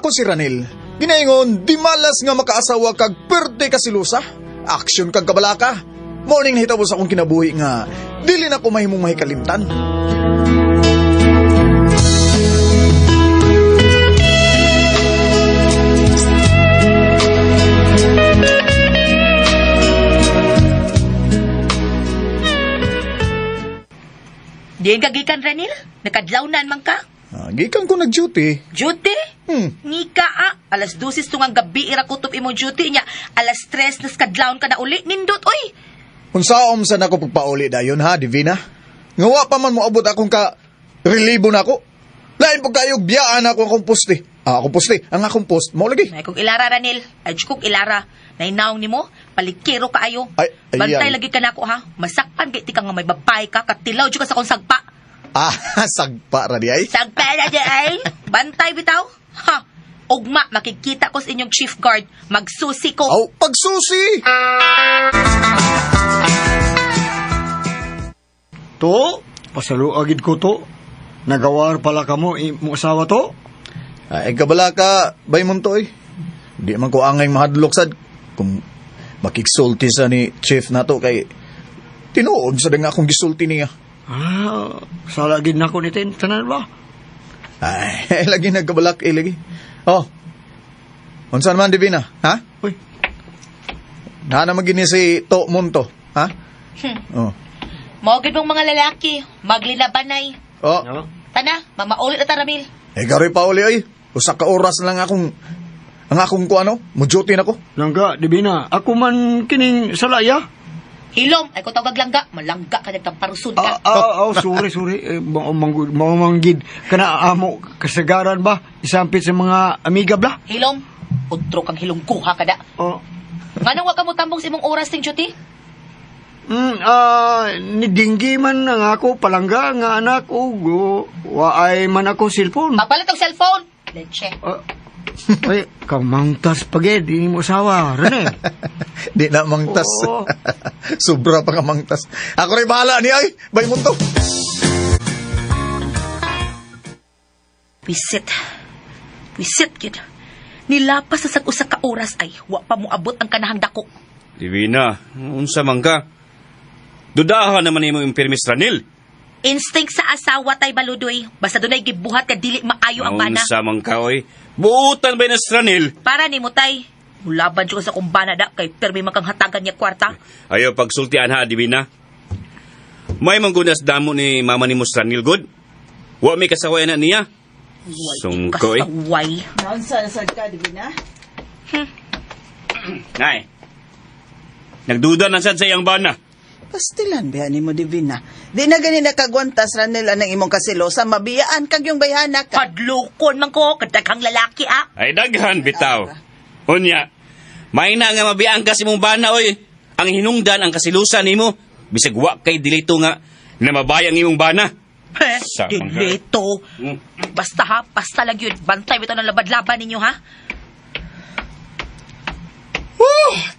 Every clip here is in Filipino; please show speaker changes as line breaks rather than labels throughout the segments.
ako si Ranil. Ginaingon, di malas nga makaasawa kag perte ka silusa. Aksyon kag kabalaka. Morning nahitabo sa akong kinabuhi nga, dili na ko mahimong mahikalimtan.
Di ang kagikan, Ranil? Nakadlawnan man ka?
Gikan ko nag-duty.
Duty? Nika alas 12 tungang gabi ira kutob imo duty niya. Alas 3 nas kadlawon ka na uli. Nindot, oy!
Kung saom sa nako pagpauli dayon ha, Divina. Ngawa pa man mo abot akong ka-relibo na ako. Lain po kayog biyaan ako akong poste. Akong poste. Ang akong post, mo lagi.
Ay kung ilara, Ranil. Ay kung ilara. Nainawang ni mo, palikiro ka ayo.
Ay,
Bantay
ayan.
lagi ka na ako, ha? Masakpan kay ka nga may babay ka. Katilaw dyan ka sa kong sagpa.
Sagpa radi ay.
Sagpa na dyan ay. Bantay bitaw. Ha? Ugma, makikita ko sa inyong chief guard. Magsusi ko.
Aw, pagsusi!
To, pasaluagid ko to. Nagawar pala ka mo, mo asawa to.
Ay, kabala ka, bay mo to eh. Di man ko angay mahadlok sad. Kung makiksulti sa ni chief na to kay tinuod sa nga akong gisulti niya.
Salagid na ko ni Tin, tanan ba?
Ay, lagi nagkabalak eh, lagi. Oh, unsan man, Divina, ha?
Uy,
Na magini si To Munto, ha? Oh.
Maugid mong mga lalaki. Maglinabanay.
Oh,
no?
Tana, mamaulit na taramil.
garoy pa uli ay. Usa ka oras lang ang akong ko ano, mujuti na ko.
Langga, Divina, ako man kining salaya.
Hilom, ay ko tawag langga. Malangga ka nagtamparusod ka.
Sorry. Mamanggid. Kana amo, kasagaran ba? Isampit sa mga amiga bla?
Hilom, utro kang hilongkuha ka da.
Oh.
Nga nang wag ka mo tambong sa imong oras ting duty?
Nidinggi man nga ako, palangga nga anak, waay man ako cellphone.
Magpalit og cellphone. Leche.
Ay, kamangtas pagid, di mo asawa, Rene.
Di na mangtas.
Oo.
Sobra pa ka mangtas. Ako rin bahala ni ay. Bay mo to.
Wisit, kid. Nilapas sa sag-usa ka oras ay, wa pa mo abot ang kanahang dako.
Divina, unsa man ka? Dudahan naman imo yung permis, Ranil.
Instinct sa asawa tay baludoy. Basta dunay gibuhat ka dili maayo ang bana.
Unsa man ka, oy? Buutan ba na si Ranil?
Para ni mo tay. Mulaban jud ka sa kumbana da kay permi man kang hatagan niya kwarta.
Ayaw pagsultian ha, Divina. May manggunas damo ni mama ni Ranil, good? Wa may kasawayan na niya. Sungkoy.
Kasaway.
Naunsa na sad ka, Divina?
Nay, nagduda na sad sa iyang bana.
Pastilan biya ni mo, Divina. Di na gani nakagwantas Ranil ang imong kasilosa, mabiyaan kag yung bayhana ka.
Padlukon man ko kadaghang lalaki
Ay daghan, bitaw. Unya, may na nga mabiyaan kasi mong bana, oy. Ang hinungdan ang kasilusan nimo. Bisag wa kay dilito nga na mabayang imong bana. Sa
Dilito. Basta ha, basta lang yun. Bantay bitaw ng labad-laban ninyo ha.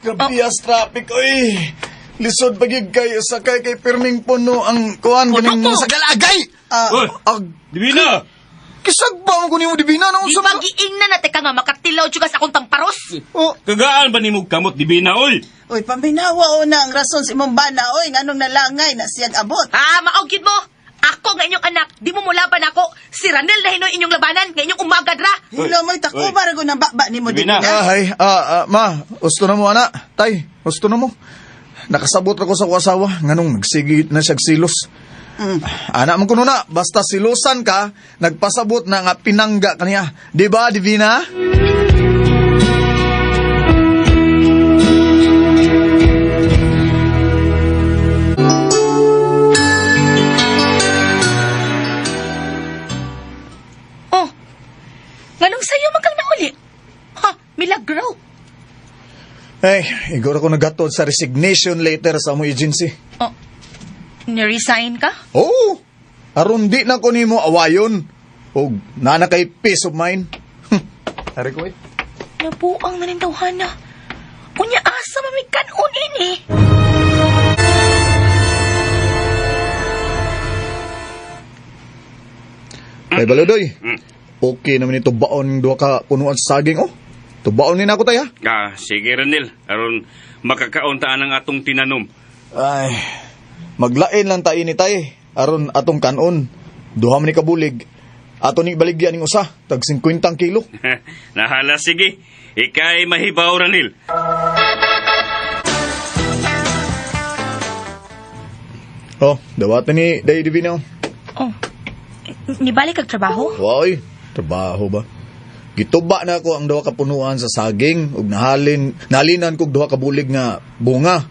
Kabiyas traffic, oy. Lisod pagig kay sakay kay pirming puno ang kuan ganing
Puno ko.
sa galagay.
Oy, Divina!
Kisag ba mo kunin mo Divina nang
Di
unsa man?
magiingnan na teka nga makatilaw dyan ka sa akong tamparos.
Oh,
Kagaan ba ni mo kamot, Divina, oy?
Uy, paminawa o na ang rason sa imong bana, oy, nganong nalangay na siyang abot.
Maugid mo. Ako nga inyong anak, di mo mulaban ako. Si Ranel na hinoy inyong labanan, nga inyong umagad ra.
Hilo mo'y tako, barago ng baba ni mo,
Divina.
Divina.
ay, ma, gusto na mo ana. Tay, gusto na mo. Nakasabot ako sa kuasawa nganong nagsigit na siya silos. Anak man kuno na, basta silusan ka, nagpasabot na nga pinangga kaniya. Di ba, Divina?
Oh, nganong sayo magkang nauli? Ha, milagro.
Ay, igor ako nagatod sa resignation letter sa mo agency.
Oh, niresign ka?
Oo, aron di na ko nimo awayon. O, nana kay peace of mind. Hari ko eh.
Nabuang na ning tawhana. Unya asa mamikanon ini.
Ay, Baludoy. okay naman ito baon ng duha ka punuan sa saging, oh. Tubaon ni na ako, tay, ha?
Sige Ranil, aron makakauntaan ang atong tinanom.
Ay, maglain lang tayo ni tay. Aron atong kanon. Duha man ni kabulig. Ato ni baligyan ning usa, tag 50 kilo.
Nahala, sige. Ikay mahibaw, Ranil.
Oh, dawatan ni Day Divina.
Oh, nibalik kag trabaho?
Why? Trabaho ba? Gituba na ako ang duha ka punuan sa saging ug nahalinan kog duha ka bulig nga bunga.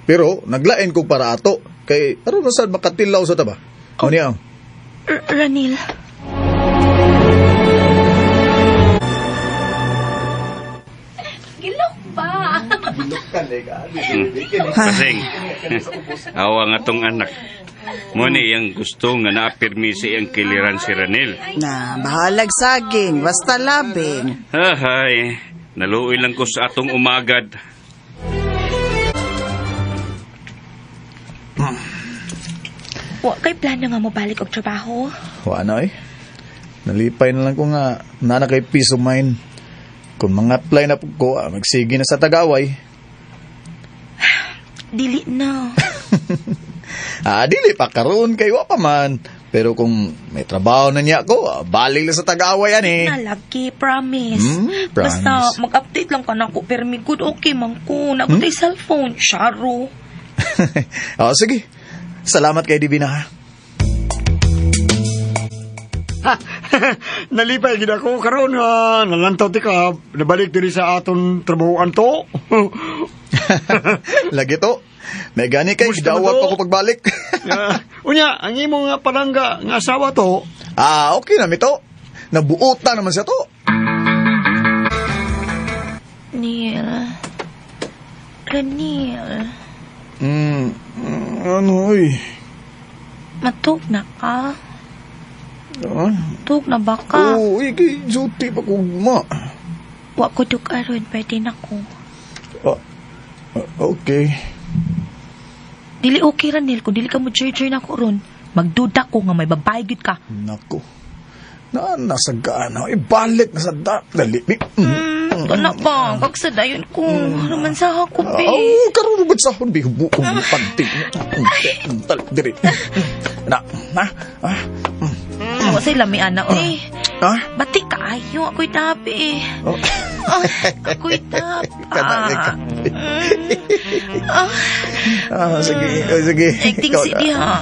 Pero naglain kog para ato kay aron na sad makatilaw sa taba. Oh. Niya.
Ranil. Gilok ba?
Kasing, awa nga tong anak. Muni ang gusto nga naapirmisi ang kiliran si Ranil.
Na, bahalag saging, basta labing.
Ahay, naluoy lang ko sa atong umagad.
Wa kay plano nga mo balik og trabaho?
Wa na eh. Nalipay na lang ko nga nana kay peace of mind. Kung mga apply na po ko, magsige na sa tagaway.
Dili na.
Dili pa karon kay wa pa man. Pero kung may trabaho na niya ako, balik lang sa tagaway yan eh.
Nalagi, promise.
Promise.
Basta mag-update lang ka na ko. Pero may good okay man ko. Nagutay cellphone. Sharo.
Sige. Salamat kay Divina, ha?
Nalipay gid ako karon nga nalantaw ti ka nabalik diri sa aton trabahoan to.
Lagi to. May gani kay
Musta
gidawat
ba to?
pa ko pagbalik.
Unya, ang imo nga palangga nga asawa to.
Okay na mito. Nabuutan naman siya to.
Neil. Ranil.
Ano eh?
Matug na ka? Tug na ba ka?
Oo, kay duty pa ko ma.
Wa ko dug aron, pwede na ko.
Okay.
Dili okay Ranil, kung dili ka mo joy na ko ron. Magduda ko nga may babae gid ka.
Nako. Nasagaan ako. Ibalik na sa dali.
Kana ba? Kagsadayon ko. Naman sa ako, be.
Karoon ba sa hundi? Bukong panting. Diri.
Wasay lami anak, eh.
Ha?
Bati ka ayo. Ako'y tabi, eh. Ako'y tabi.
Sige.
Acting si diha.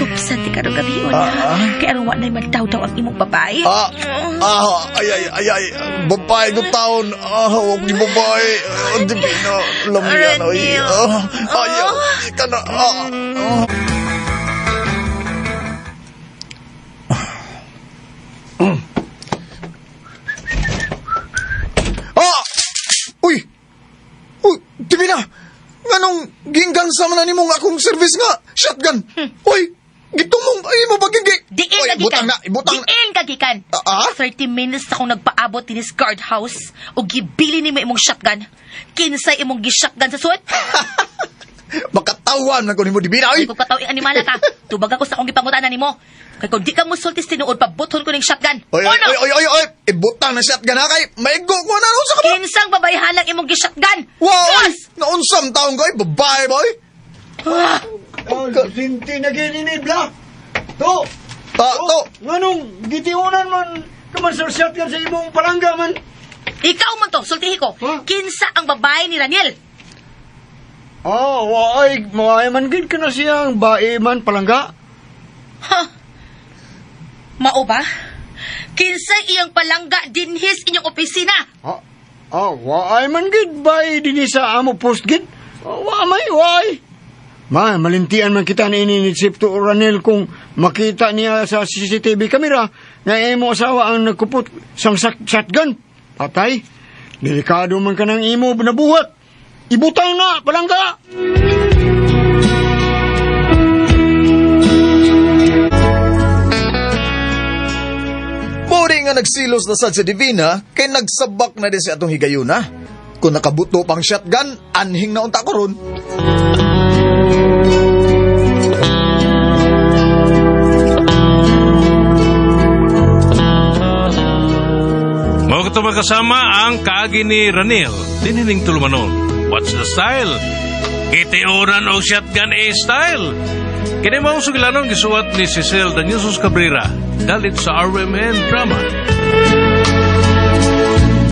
Tupsan ti karong gabi na. Kaya araw na magdaw-daw ang imong babae.
Ay. Babae ko taon. Huwag ni babae. Divina. Alam mo yan. Ayaw. Ika na. Uy, Divina. Nganong ginggan sa manan nimong akong service nga. Shotgun. Uy, gitumong ay mo bagigi.
Diin
Ibutang
kagikan.
na.
Diin kagikan. 30 minutes akong nagpaabot tinis guardhouse o gibili ni mo imong shotgun. Kinsay imong gi-shotgun sa suot?
Makatawan na ko nimo Divina.
Ay, kung katawing animala ka, tubag ako sa akong gipangutan nimo. Kaya kung di ka mo sultis tinuod, pabuthon ko ng shotgun.
Oy,
Ano?
ibutang na shotgun ha kay maigo ko na ron sa kaba.
Kinsang babayhalang imong gi-shotgun.
Wow!
Yes!
Naunsam taong ko babae boy.
Sinti na gininibla. To.
To.
Nganong gitiunan man naman sa shotgun sa imong palangga man.
Ikaw man to, sultihi ko.
Huh?
Kinsa ang babae ni Raniel?
Waay man gid ka na siyang bae man palangga.
Ha? Mao ba? Kinsa iyang palangga dinhis inyong opisina?
Waay man gid bae dinhi sa amo post gid. Waay. Malintian man kita ni Sip to Ranel kung makita niya sa CCTV camera nga imo asawa ang nagkupot sang shotgun. Patay. Delikado man ka ng imo nabuhat. Ibutang na, palangga!
Mori nga nagsilos na sad sa Divina kay nagsabak na din si atong higayuna. Kung nakabuto pang shotgun, anhing na unta ko ron.
makasama ang kaagi ni Ranil, dinining tulumanon. What's the style? Kitiuran o shotgun style. Kini mong sugilanon gisuwat ni Cecil Daniusos Cabrera. Dalit sa RMN Drama.